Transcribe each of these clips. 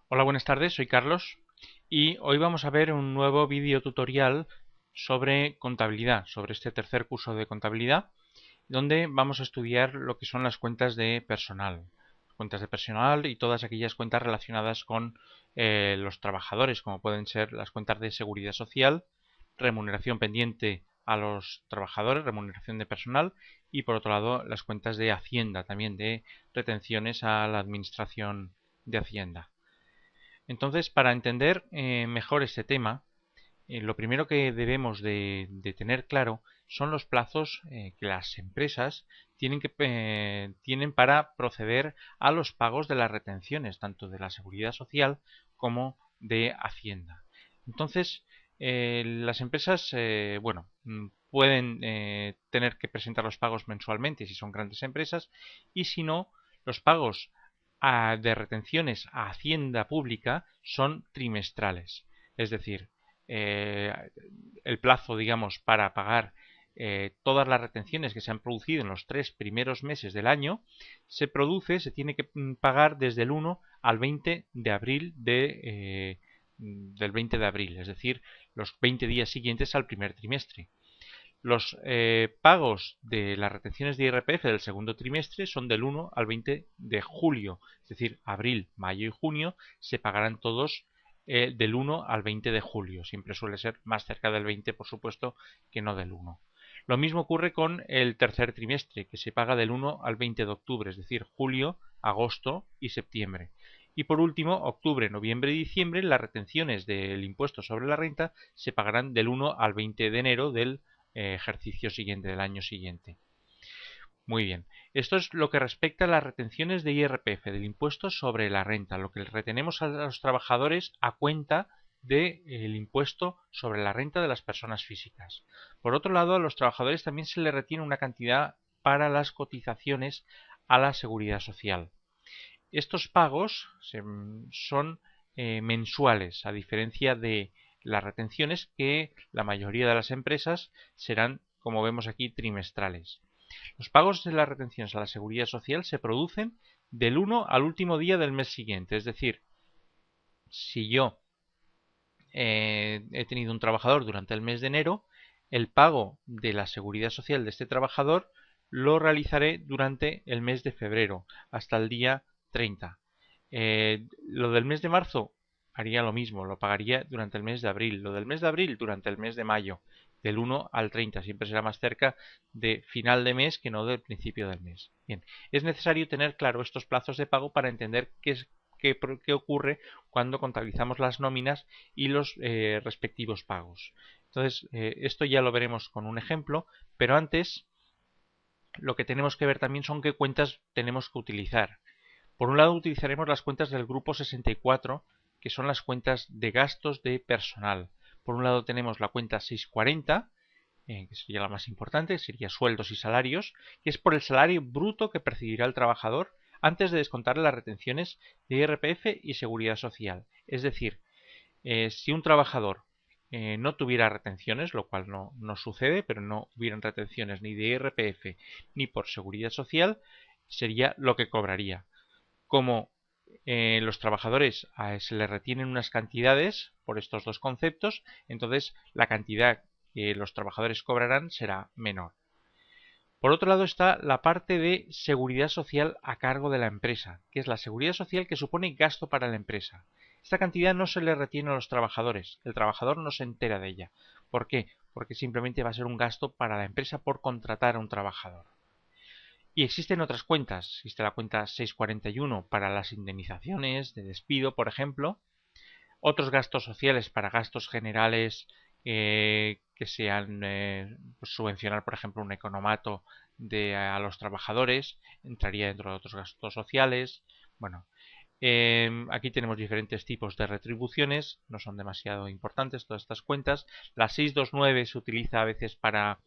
Hola, buenas tardes, soy Carlos y hoy vamos a ver un nuevo vídeo tutorial sobre contabilidad, sobre este tercer curso de contabilidad, donde vamos a estudiar lo que son las cuentas de personal y todas aquellas cuentas relacionadas con los trabajadores, como pueden ser las cuentas de seguridad social, remuneración pendiente a los trabajadores, remuneración de personal y por otro lado las cuentas de Hacienda, también de retenciones a la administración de Hacienda. Entonces, para entender mejor este tema, lo primero que debemos de tener claro son los plazos que las empresas tienen para proceder a los pagos de las retenciones, tanto de la Seguridad Social como de Hacienda. Entonces, las empresas, pueden tener que presentar los pagos mensualmente si son grandes empresas y si no, los pagos de retenciones a Hacienda Pública son trimestrales. Es decir, eh, el plazo, digamos, para pagar todas las retenciones que se han producido en los 3 primeros meses del año, se tiene que pagar desde el 1 al 20 de abril del 20 de abril, es decir, los 20 días siguientes al primer trimestre. Los pagos de las retenciones de IRPF del segundo trimestre son del 1 al 20 de julio, es decir, abril, mayo y junio se pagarán todos del 1 al 20 de julio. Siempre suele ser más cerca del 20, por supuesto, que no del 1. Lo mismo ocurre con el tercer trimestre, que se paga del 1 al 20 de octubre, es decir, julio, agosto y septiembre. Y por último, octubre, noviembre y diciembre, las retenciones del impuesto sobre la renta se pagarán del 1 al 20 de enero del ejercicio siguiente, del año siguiente. Muy bien. Esto es lo que respecta a las retenciones de IRPF, del impuesto sobre la renta, lo que retenemos a los trabajadores a cuenta del impuesto sobre la renta de las personas físicas. Por otro lado, a los trabajadores también se les retiene una cantidad para las cotizaciones a la seguridad social. Estos pagos son mensuales, a diferencia de las retenciones que la mayoría de las empresas serán, como vemos aquí, trimestrales. Los pagos de las retenciones a la seguridad social se producen del 1 al último día del mes siguiente. Es decir, si yo he tenido un trabajador durante el mes de enero, el pago de la seguridad social de este trabajador lo realizaré durante el mes de febrero, hasta el día 30. Lo del mes de marzo haría lo mismo, lo pagaría durante el mes de abril. Lo del mes de abril durante el mes de mayo, del 1 al 30. Siempre será más cerca de final de mes que no del principio del mes. Bien, es necesario tener claro estos plazos de pago para entender qué ocurre cuando contabilizamos las nóminas y los respectivos pagos. Entonces, esto ya lo veremos con un ejemplo, pero antes lo que tenemos que ver también son qué cuentas tenemos que utilizar. Por un lado utilizaremos las cuentas del grupo 64, que son las cuentas de gastos de personal. Por un lado tenemos la cuenta 640, que sería la más importante, sería sueldos y salarios, que es por el salario bruto que percibirá el trabajador antes de descontar las retenciones de IRPF y seguridad social. Es decir, si un trabajador no tuviera retenciones, lo cual no sucede, pero no hubieran retenciones ni de IRPF ni por seguridad social, sería lo que cobraría. Como los trabajadores se les retienen unas cantidades por estos dos conceptos, entonces la cantidad que los trabajadores cobrarán será menor. Por otro lado está la parte de seguridad social a cargo de la empresa, que es la seguridad social que supone gasto para la empresa. Esta cantidad no se le retiene a los trabajadores, el trabajador no se entera de ella. ¿Por qué? Porque simplemente va a ser un gasto para la empresa por contratar a un trabajador. Y existen otras cuentas. Existe la cuenta 641 para las indemnizaciones de despido, por ejemplo. Otros gastos sociales para gastos generales que sean pues subvencionar, por ejemplo, un economato a los trabajadores. Entraría dentro de otros gastos sociales. Bueno, aquí tenemos diferentes tipos de retribuciones. No son demasiado importantes todas estas cuentas. La 629 se utiliza a veces para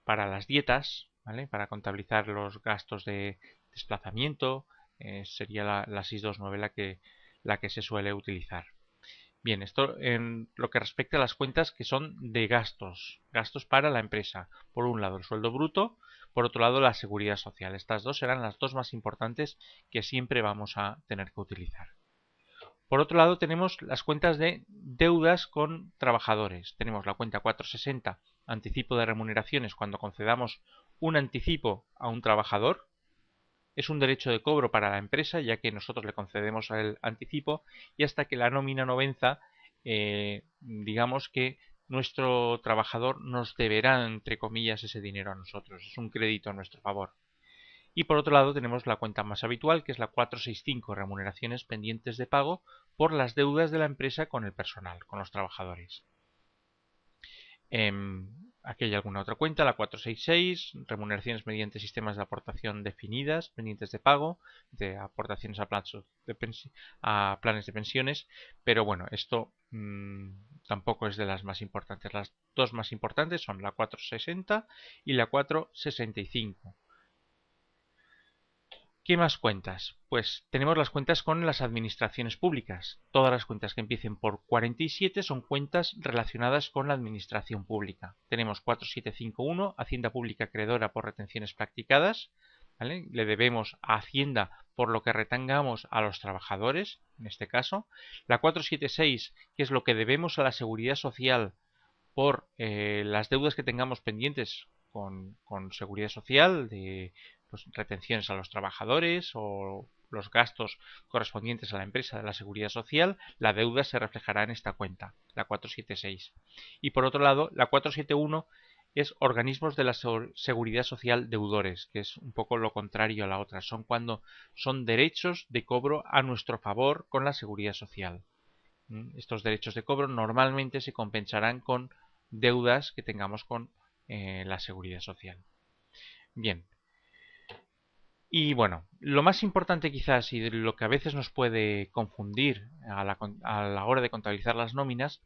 las dietas, ¿vale? Para contabilizar los gastos de desplazamiento, sería la 629 la que se suele utilizar. Bien, esto en lo que respecta a las cuentas que son de gastos, gastos para la empresa. Por un lado el sueldo bruto, por otro lado la seguridad social. Estas dos serán las dos más importantes que siempre vamos a tener que utilizar. Por otro lado, tenemos las cuentas de deudas con trabajadores. Tenemos la cuenta 460, anticipo de remuneraciones, cuando concedamos un anticipo a un trabajador. Es un derecho de cobro para la empresa, ya que nosotros le concedemos el anticipo y hasta que la nómina no venza, digamos que nuestro trabajador nos deberá, entre comillas, ese dinero a nosotros. Es un crédito a nuestro favor. Y por otro lado tenemos la cuenta más habitual, que es la 465, remuneraciones pendientes de pago por las deudas de la empresa con el personal, con los trabajadores. Aquí hay alguna otra cuenta, la 466, remuneraciones mediante sistemas de aportación definidas, pendientes de pago, de aportaciones a planes de pensiones, pero bueno, esto tampoco es de las más importantes. Las dos más importantes son la 460 y la 465. ¿Qué más cuentas? Pues tenemos las cuentas con las administraciones públicas. Todas las cuentas que empiecen por 47 son cuentas relacionadas con la administración pública. Tenemos 4751, Hacienda Pública Acreedora por retenciones practicadas. ¿Vale? Le debemos a Hacienda por lo que retengamos a los trabajadores, en este caso. La 476, que es lo que debemos a la Seguridad Social por las deudas que tengamos pendientes con Seguridad Social, de pues, retenciones a los trabajadores o los gastos correspondientes a la empresa de la Seguridad Social, la deuda se reflejará en esta cuenta, la 476. Y por otro lado, la 471 es organismos de la Seguridad Social deudores, que es un poco lo contrario a la otra. Son cuando son derechos de cobro a nuestro favor con la Seguridad Social. Estos derechos de cobro normalmente se compensarán con deudas que tengamos con la Seguridad Social. Bien. Y bueno, lo más importante quizás y lo que a veces nos puede confundir a la hora de contabilizar las nóminas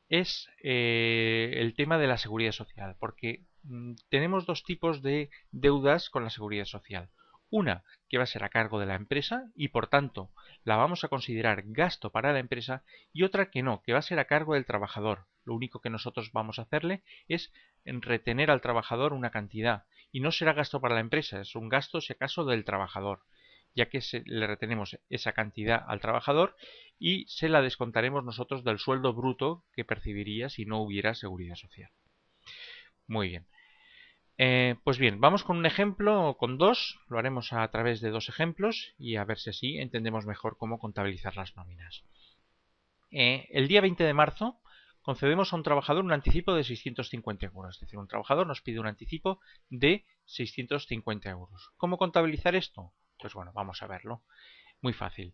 es el tema de la Seguridad Social, porque tenemos dos tipos de deudas con la Seguridad Social. Una que va a ser a cargo de la empresa y por tanto la vamos a considerar gasto para la empresa, y otra que no, que va a ser a cargo del trabajador. Lo único que nosotros vamos a hacerle es retener al trabajador una cantidad y no será gasto para la empresa, es un gasto si acaso del trabajador, ya que le retenemos esa cantidad al trabajador y se la descontaremos nosotros del sueldo bruto que percibiría si no hubiera Seguridad Social. Muy bien. Pues bien, vamos con un ejemplo o con dos, lo haremos a través de dos ejemplos y a ver si así entendemos mejor cómo contabilizar las nóminas. El día 20 de marzo concedemos a un trabajador un anticipo de 650 euros, es decir, un trabajador nos pide un anticipo de 650 euros. ¿Cómo contabilizar esto? Pues bueno, vamos a verlo. Muy fácil.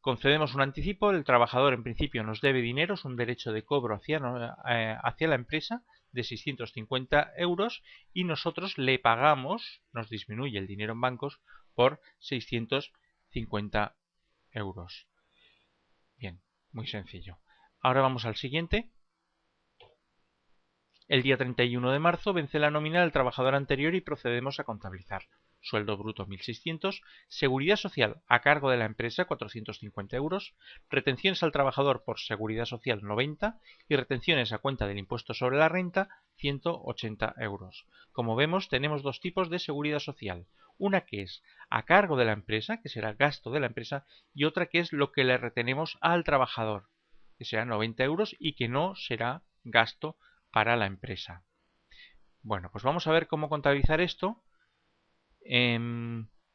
Concedemos un anticipo, el trabajador en principio nos debe dinero, es un derecho de cobro hacia la empresa de 650 euros y nosotros le pagamos, nos disminuye el dinero en bancos por 650 euros. Bien, muy sencillo. Ahora vamos al siguiente. El día 31 de marzo vence la nómina del trabajador anterior y procedemos a contabilizar. Sueldo bruto 1.600, seguridad social a cargo de la empresa 450 euros, retenciones al trabajador por seguridad social 90 y retenciones a cuenta del impuesto sobre la renta 180 euros. Como vemos, tenemos dos tipos de seguridad social. Una que es a cargo de la empresa, que será gasto de la empresa, y otra que es lo que le retenemos al trabajador, que será 90 euros y que no será gasto para la empresa. Bueno, pues vamos a ver cómo contabilizar esto.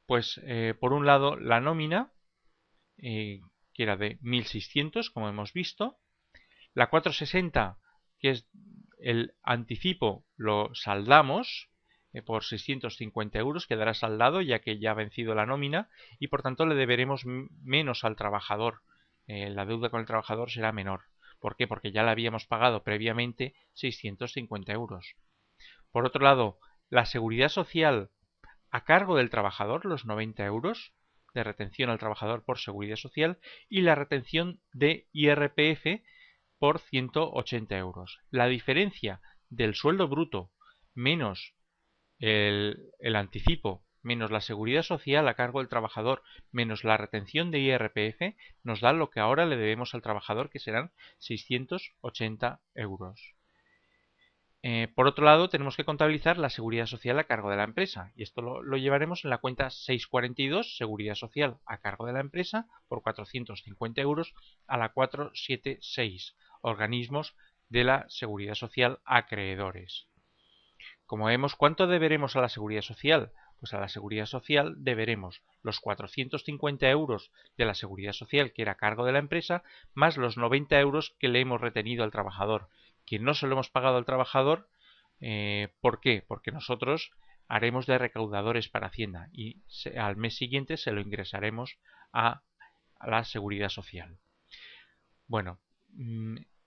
Por un lado la nómina, que era de 1.600, como hemos visto. La 460, que es el anticipo, lo saldamos por 650 euros, quedará saldado ya que ya ha vencido la nómina y por tanto le deberemos menos al trabajador. La deuda con el trabajador será menor. ¿Por qué? Porque ya le habíamos pagado previamente 650 euros. Por otro lado, la seguridad social a cargo del trabajador, los 90 euros de retención al trabajador por seguridad social y la retención de IRPF por 180 euros. La diferencia del sueldo bruto menos el anticipo menos la seguridad social a cargo del trabajador menos la retención de IRPF nos da lo que ahora le debemos al trabajador, que serán 680 euros. Por otro lado, tenemos que contabilizar la seguridad social a cargo de la empresa y esto lo llevaremos en la cuenta 642, seguridad social a cargo de la empresa, por 450 euros a la 476, organismos de la seguridad social acreedores. Como vemos, ¿cuánto deberemos a la seguridad social? Pues a la seguridad social deberemos los 450 euros de la seguridad social que era a cargo de la empresa, más los 90 euros que le hemos retenido al trabajador, que no se lo hemos pagado al trabajador. ¿Por qué? Porque nosotros haremos de recaudadores para Hacienda y al mes siguiente se lo ingresaremos a la seguridad social. Bueno,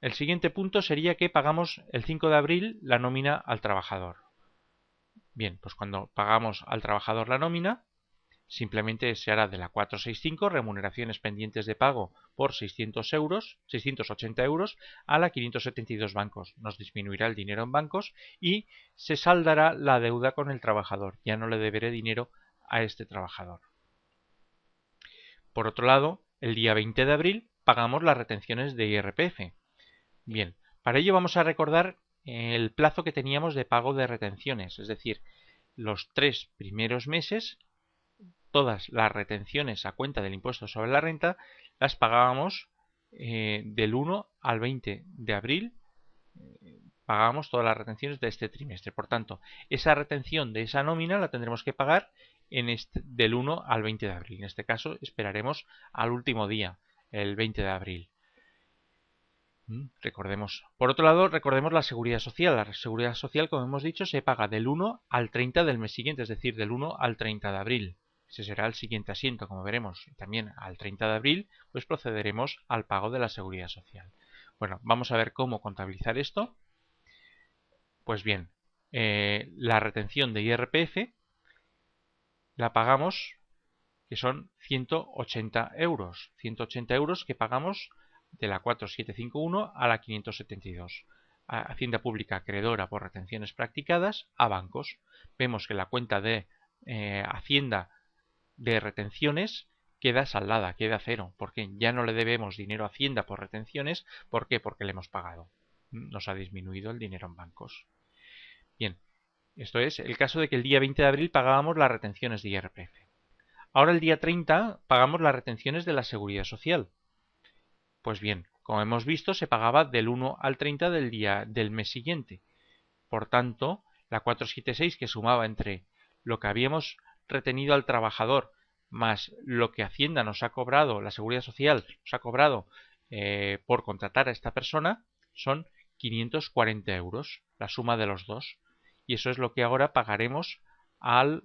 el siguiente punto sería que pagamos el 5 de abril la nómina al trabajador. Bien, pues cuando pagamos al trabajador la nómina, simplemente se hará de la 465, remuneraciones pendientes de pago por 680 euros, a la 572 bancos. Nos disminuirá el dinero en bancos y se saldará la deuda con el trabajador. Ya no le deberé dinero a este trabajador. Por otro lado, el día 20 de abril pagamos las retenciones de IRPF. Bien, para ello vamos a recordar el plazo que teníamos de pago de retenciones, es decir, los 3 primeros meses, todas las retenciones a cuenta del impuesto sobre la renta las pagábamos del 1 al 20 de abril, pagábamos todas las retenciones de este trimestre. Por tanto, esa retención de esa nómina la tendremos que pagar del 1 al 20 de abril. En este caso esperaremos al último día, el 20 de abril. Recordemos. Por otro lado, recordemos la seguridad social. La seguridad social, como hemos dicho, se paga del 1 al 30 del mes siguiente, es decir, del 1 al 30 de abril. Ese será el siguiente asiento, como veremos. También al 30 de abril, pues procederemos al pago de la seguridad social. Bueno, vamos a ver cómo contabilizar esto. Pues bien, la retención de IRPF la pagamos, que son 180 euros. 180 euros que pagamos de la 4751 a la 572. Hacienda Pública acreedora por retenciones practicadas a bancos. Vemos que la cuenta de Hacienda de retenciones queda saldada, queda cero. Porque ya no le debemos dinero a Hacienda por retenciones. ¿Por qué? Porque le hemos pagado. Nos ha disminuido el dinero en bancos. Bien, esto es el caso de que el día 20 de abril pagábamos las retenciones de IRPF. Ahora el día 30 pagamos las retenciones de la Seguridad Social. Pues bien, como hemos visto, se pagaba del 1 al 30 del mes siguiente. Por tanto, la 476, que sumaba entre lo que habíamos retenido al trabajador más lo que Hacienda nos ha cobrado, la Seguridad Social nos ha cobrado por contratar a esta persona, son 540 euros, la suma de los dos. Y eso es lo que ahora pagaremos a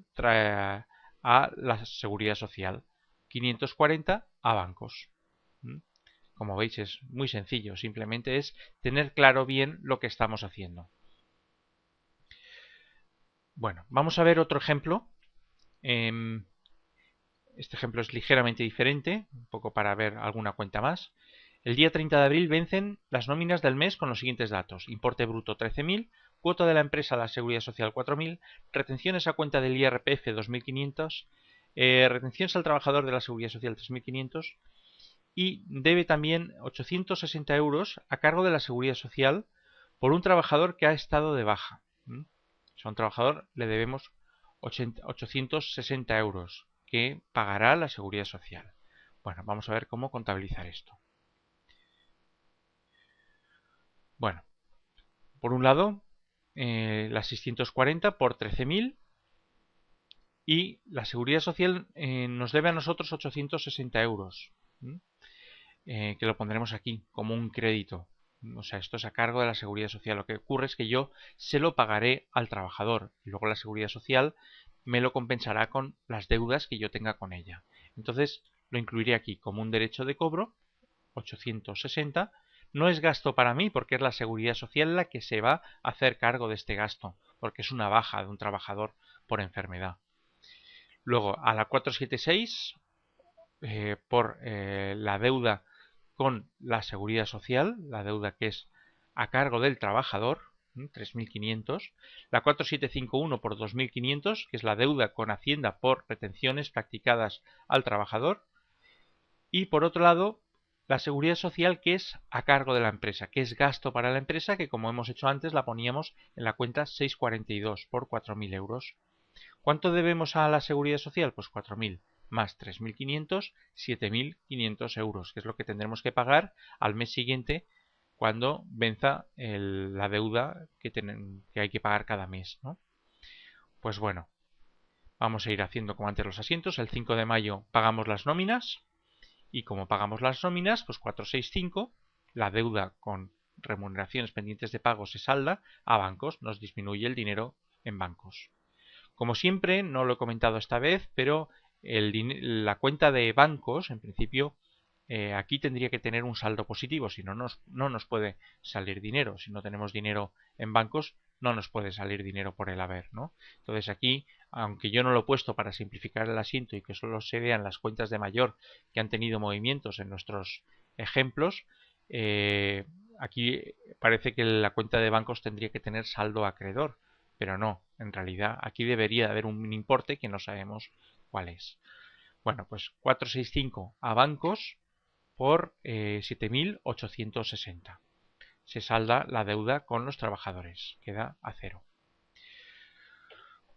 la Seguridad Social. 540 a bancos. Como veis, es muy sencillo, simplemente es tener claro bien lo que estamos haciendo. Bueno, vamos a ver otro ejemplo. Este ejemplo es ligeramente diferente, un poco para ver alguna cuenta más. El día 30 de abril vencen las nóminas del mes con los siguientes datos. Importe bruto 13.000, cuota de la empresa a la Seguridad Social 4.000, retenciones a cuenta del IRPF 2.500, retenciones al trabajador de la Seguridad Social 3.500 y debe también 860 euros a cargo de la Seguridad Social por un trabajador que ha estado de baja. A un trabajador le debemos 860 euros que pagará la Seguridad Social. Bueno, vamos a ver cómo contabilizar esto. Bueno, por un lado, las 640 por 13.000 y la Seguridad Social nos debe a nosotros 860 euros, que lo pondremos aquí como un crédito. O sea, esto es a cargo de la Seguridad Social. Lo que ocurre es que yo se lo pagaré al trabajador y luego la Seguridad Social me lo compensará con las deudas que yo tenga con ella. Entonces lo incluiré aquí como un derecho de cobro, 860. No es gasto para mí porque es la Seguridad Social la que se va a hacer cargo de este gasto, porque es una baja de un trabajador por enfermedad. Luego a la 476 por la deuda con la Seguridad Social, la deuda que es a cargo del trabajador, 3.500, la 4751 por 2.500, que es la deuda con Hacienda por retenciones practicadas al trabajador, y por otro lado la seguridad social que es a cargo de la empresa, que es gasto para la empresa, que como hemos hecho antes la poníamos en la cuenta 642 por 4.000 euros. ¿Cuánto debemos a la seguridad social? Pues 4.000 más 3.500, 7.500 euros, que es lo que tendremos que pagar al mes siguiente cuando venza la deuda que hay que pagar cada mes, ¿no? Pues bueno, vamos a ir haciendo como antes los asientos. El 5 de mayo pagamos las nóminas y como pagamos las nóminas, pues 465, la deuda con remuneraciones pendientes de pago se salda a bancos, nos disminuye el dinero en bancos. Como siempre, no lo he comentado esta vez, pero la cuenta de bancos, en principio, aquí tendría que tener un saldo positivo, si no nos puede salir dinero. Si no tenemos dinero en bancos, no nos puede salir dinero por el haber, ¿no? Entonces aquí, aunque yo no lo he puesto para simplificar el asiento y que solo se vean las cuentas de mayor que han tenido movimientos en nuestros ejemplos, aquí parece que la cuenta de bancos tendría que tener saldo acreedor, pero no, en realidad aquí debería haber un importe que no sabemos cuál es. Bueno, pues 465 a bancos por 7.860. Se salda la deuda con los trabajadores, queda a cero.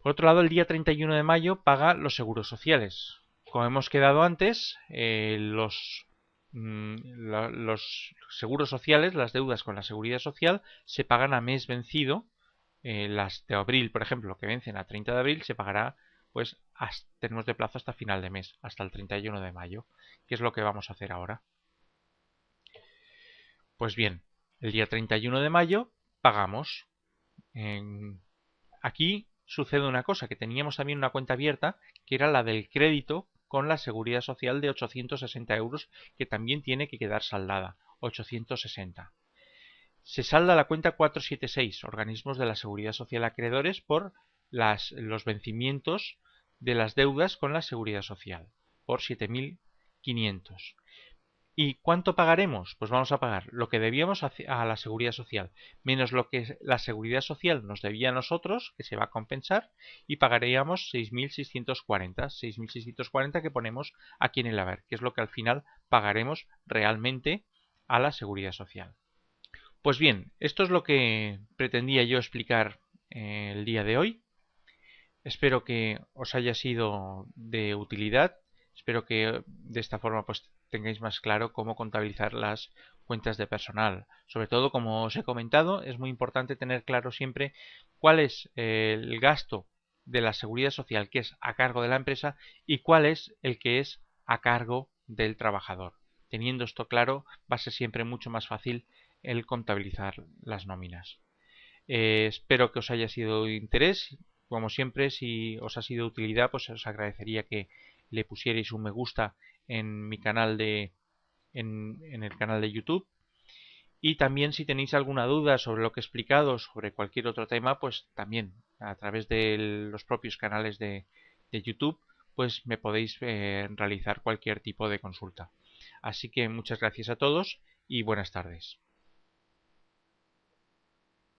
Por otro lado, el día 31 de mayo paga los seguros sociales. Como hemos quedado antes, los seguros sociales, las deudas con la seguridad social, se pagan a mes vencido. Las de abril, por ejemplo, que vencen a 30 de abril, se pagará, pues tenemos de plazo hasta final de mes, hasta el 31 de mayo. ¿Qué es lo que vamos a hacer ahora? Pues bien, el día 31 de mayo pagamos. Aquí sucede una cosa, que teníamos también una cuenta abierta, que era la del crédito con la seguridad social de 860 euros, que también tiene que quedar saldada, 860. Se salda la cuenta 476, organismos de la seguridad social acreedores, por los vencimientos de las deudas con la seguridad social, por 7.500. ¿Y cuánto pagaremos? Pues vamos a pagar lo que debíamos a la seguridad social, menos lo que la seguridad social nos debía a nosotros, que se va a compensar, y pagaríamos 6.640 que ponemos aquí en el haber, que es lo que al final pagaremos realmente a la seguridad social. Pues bien, esto es lo que pretendía yo explicar el día de hoy. Espero que os haya sido de utilidad. Espero que de esta forma pues tengáis más claro cómo contabilizar las cuentas de personal. Sobre todo, como os he comentado, es muy importante tener claro siempre cuál es el gasto de la seguridad social que es a cargo de la empresa y cuál es el que es a cargo del trabajador. Teniendo esto claro, va a ser siempre mucho más fácil el contabilizar las nóminas. Espero que os haya sido de interés. Como siempre, si os ha sido de utilidad, pues os agradecería que le pusierais un me gusta en mi canal en el canal de YouTube. Y también si tenéis alguna duda sobre lo que he explicado, sobre cualquier otro tema, pues también a través de los propios canales de YouTube, pues me podéis realizar cualquier tipo de consulta. Así que muchas gracias a todos y buenas tardes.